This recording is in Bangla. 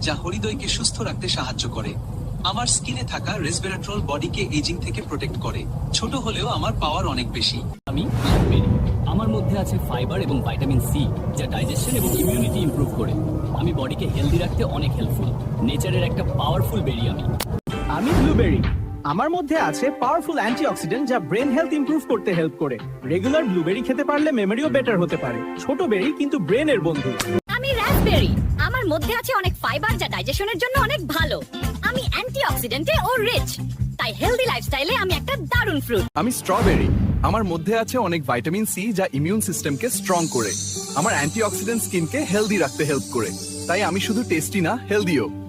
যা হৃদয়কে সুস্থ রাখতে সাহায্য করে। আমার স্কিনে থাকা রেসভেরাট্রল বডিকে এজিং থেকে প্রোটেক্ট করে। ছোট হলেও আমার পাওয়ার অনেক বেশি। আমি ব্লুবেরি। আমার মধ্যে আছে ফাইবার এবং ভিটামিন সি, যা ডাইজেশন এবং ইমিউনিটি ইমপ্রুভ করে। আমি বডিকে হেলদি রাখতে অনেক হেল্পফুল। নেচারের একটা পাওয়ারফুল বেরি আমি। আমি ব্লুবেরি। আমার মধ্যে আছে পাওয়ারফুল অ্যান্টিঅক্সিডেন্ট যা ব্রেন হেলথ ইমপ্রুভ করতে হেল্প করে। রেগুলার ব্লুবেরি খেতে পারলে মেমোরিও বেটার হতে পারে। ছোট বেরি কিন্তু ব্রেনের বন্ধু। আমি রাস্পবেরি। আমার মধ্যে আছে অনেক ফাইবার যা ডাইজেশনের জন্য অনেক ভালো। আমি অ্যান্টিঅক্সিডেন্টে ও রিচ, তাই হেলদি লাইফস্টাইলে আমি একটা দারুণ ফ্রুট। আমি স্ট্রবেরি। আমার মধ্যে আছে অনেক ভিটামিন সি যা ইমিউন সিস্টেমকে স্ট্রং করে। আমার অ্যান্টিঅক্সিডেন্ট স্কিনকে হেলদি রাখতে হেল্প করে। তাই আমি শুধু টেস্টি না, হেলদিও।